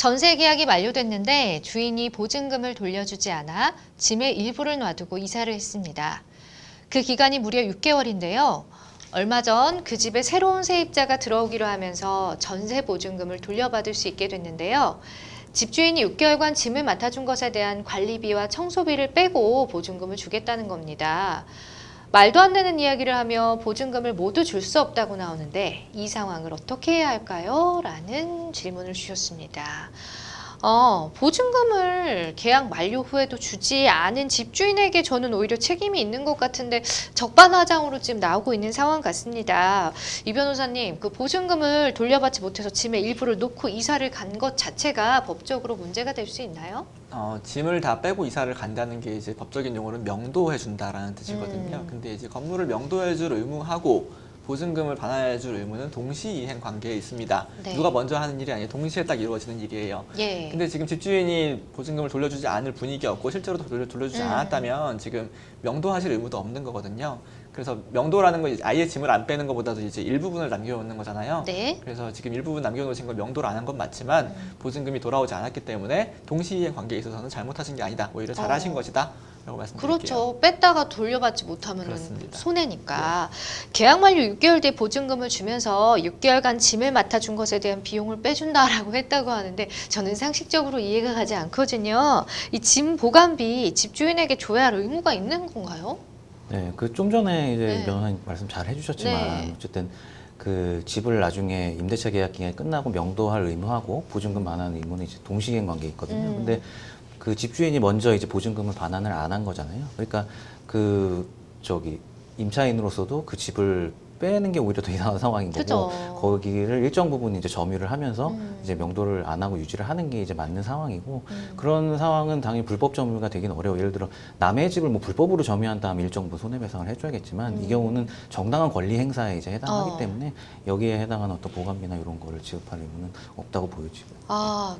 전세 계약이 만료됐는데 주인이 보증금을 돌려주지 않아 짐의 일부를 놔두고 이사를 했습니다. 그 기간이 무려 6개월인데요. 얼마 전 그 집에 새로운 세입자가 들어오기로 하면서 전세 보증금을 돌려받을 수 있게 됐는데요. 집주인이 6개월간 짐을 맡아준 것에 대한 관리비와 청소비를 빼고 보증금을 주겠다는 겁니다. 말도 안 되는 이야기를 하며 보증금을 모두 줄 수 없다고 나오는데 이 상황을 어떻게 해야 할까요? 라는 질문을 주셨습니다. 보증금을 계약 만료 후에도 주지 않은 집주인에게 저는 오히려 책임이 있는 것 같은데 적반하장으로 지금 나오고 있는 상황 같습니다. 이 변호사님, 그 보증금을 돌려받지 못해서 짐의 일부를 놓고 이사를 간 것 자체가 법적으로 문제가 될 수 있나요? 짐을 다 빼고 이사를 간다는 게 이제 법적인 용어로는 명도해준다라는 뜻이거든요. 근데 이제 건물을 명도해줄 의무하고 보증금을 반환해줄 의무는 동시이행 관계에 있습니다. 네. 누가 먼저 하는 일이 아니에요. 동시에 딱 이루어지는 일이에요. 예. 근데 지금 집주인이 보증금을 돌려주지 않을 분위기였고 실제로 돌려주지 않았다면 지금 명도하실 의무도 없는 거거든요. 그래서 명도라는 건 아예 짐을 안 빼는 것보다도 이제 일부분을 남겨놓는 거잖아요. 네. 그래서 지금 일부분 남겨놓으신 걸 명도를 안 한 건 맞지만 보증금이 돌아오지 않았기 때문에 동시이행 관계에 있어서는 잘못하신 게 아니다. 오히려 잘하신 것이다. 라고 말씀드릴게요. 그렇죠. 뺐다가 돌려받지 못하면 그렇습니다. 손해니까. 계약 만료 6개월 뒤에 보증금을 주면서 6개월간 짐을 맡아준 것에 대한 비용을 빼준다라고 했다고 하는데 저는 상식적으로 이해가 가지 않거든요. 이 짐 보관비 집주인에게 줘야 할 의무가 있는 건가요? 네, 그 좀 전에 이제 네. 변호사님 말씀 잘 해주셨지만 네. 어쨌든 그 집을 나중에 임대차 계약 기간이 끝나고 명도할 의무하고 보증금 반환 의무는 이제 동시행 관계에 있거든요. 근데 그 집주인이 먼저 이제 보증금을 반환을 안 한 거잖아요. 그러니까 그 임차인으로서도 그 집을 빼는 게 오히려 더 이상한 상황인 거고 그죠. 거기를 일정 부분 이제 점유를 하면서 이제 명도를 안 하고 유지를 하는 게 이제 맞는 상황이고 그런 상황은 당연히 불법 점유가 되긴 어려워. 예를 들어 남의 집을 뭐 불법으로 점유한 다음 일정 부분 손해배상을 해줘야겠지만 이 경우는 정당한 권리 행사에 이제 해당하기 때문에 여기에 해당하는 어떤 보관비나 이런 거를 지급할 의무는 없다고 보여지고요.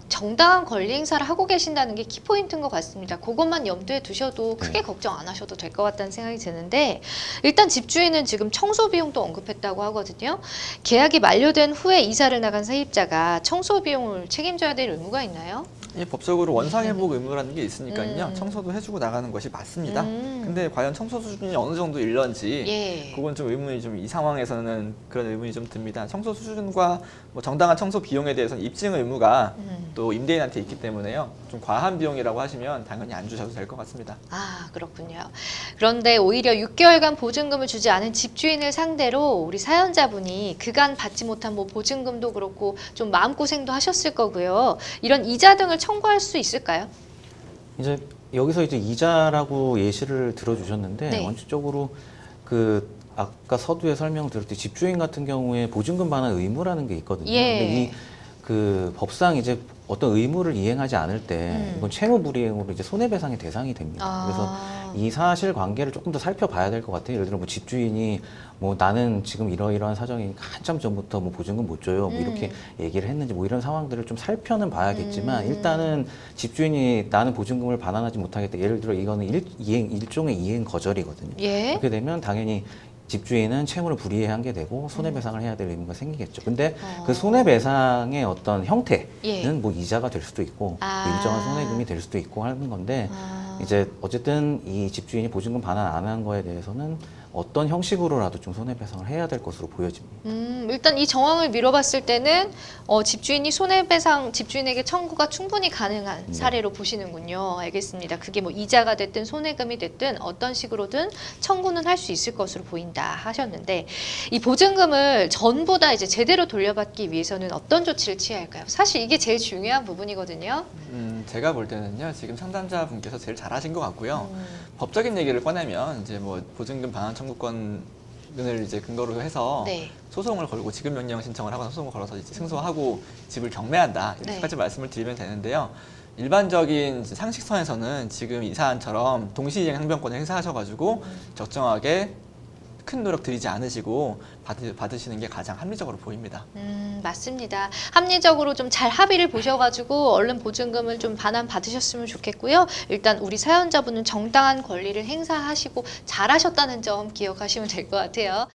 정당한 권리 행사를 하고 계신다는 게 키포인트인 것 같습니다. 그것만 염두에 두셔도 크게 네. 걱정 안 하셔도 될 것 같다는 생각이 드는데 일단 집주인은 지금 청소 비용도 언급했다고 하거든요. 계약이 만료된 후에 이사를 나간 세입자가 청소 비용을 책임져야 될 의무가 있나요? 예, 법적으로 원상회복 의무라는 게 있으니까요. 음. 청소도 해주고 나가는 것이 맞습니다. 음. 근데 과연 청소 수준이 어느 정도 일런지 예. 그건 좀 의문이 좀 이 상황에서는 그런 의문이 좀 듭니다. 청소 수준과 뭐 정당한 청소 비용에 대해서는 입증 의무가 또 임대인한테 있기 때문에요. 좀 과한 비용이라고 하시면 당연히 안 주셔도 될 것 같습니다. 그렇군요. 그런데 오히려 6개월간 보증금을 주지 않은 집주인을 상대로 우리 사연자분이 그간 받지 못한 뭐 보증금도 그렇고 좀 마음고생도 하셨을 거고요. 이런 이자 등을 청구할 수 있을까요? 이제 여기서 이제 이자라고 예시를 들어주셨는데 네. 원칙적으로 그 아까 서두에 설명 드릴 때 집주인 같은 경우에 보증금 반환 의무라는 게 있거든요. 예. 근데 이 그 법상 이제 어떤 의무를 이행하지 않을 때 이건 채무 불이행으로 이제 손해배상의 대상이 됩니다. 그래서 이 사실 관계를 조금 더 살펴봐야 될 것 같아요. 예를 들어 뭐 집주인이 뭐 나는 지금 이러이러한 사정이니까 한참 전부터 뭐 보증금 못 줘요. 뭐 이렇게 얘기를 했는지 뭐 이런 상황들을 좀 살펴는 봐야겠지만 일단은 집주인이 나는 보증금을 반환하지 못하겠다. 예를 들어 이거는 일종의 이행 거절이거든요. 예. 그렇게 되면 당연히 집주인은 채무를 불이행한 게 되고 손해배상을 해야 될 의무가 생기겠죠. 근데 그 손해배상의 어떤 형태는 예. 뭐 이자가 될 수도 있고 일정한 손해금이 될 수도 있고 하는 건데 이제 어쨌든 이 집주인이 보증금 반환 안 한 거에 대해서는 어떤 형식으로라도 좀 손해배상을 해야 될 것으로 보여집니다. 일단 이 정황을 미뤄봤을 때는 집주인이 손해배상 집주인에게 청구가 충분히 가능한 사례로 보시는군요. 알겠습니다. 그게 뭐 이자가 됐든 손해금이 됐든 어떤 식으로든 청구는 할 수 있을 것으로 보인다 하셨는데 이 보증금을 전부 다 이제 제대로 돌려받기 위해서는 어떤 조치를 취해야 할까요? 사실 이게 제일 중요한 부분이거든요. 제가 볼 때는요. 지금 상담자분께서 제일 잘하신 것 같고요. 법적인 얘기를 꺼내면 이제 뭐 보증금 반환 청구권을 이제 근거로 해서 네. 소송을 걸고 지급 명령 신청을 하거나 소송을 걸어서 이제 승소하고 집을 경매한다 이렇게까지 말씀을 드리면 되는데요. 일반적인 이제 상식선에서는 지금 이 사안처럼 동시이행 항변권을 행사하셔가지고 적정하게 큰 노력 들이지 않으시고 받으시는 게 가장 합리적으로 보입니다. 맞습니다. 합리적으로 좀 잘 합의를 보셔가지고 얼른 보증금을 좀 반환 받으셨으면 좋겠고요. 일단 우리 사연자분은 정당한 권리를 행사하시고 잘하셨다는 점 기억하시면 될 것 같아요.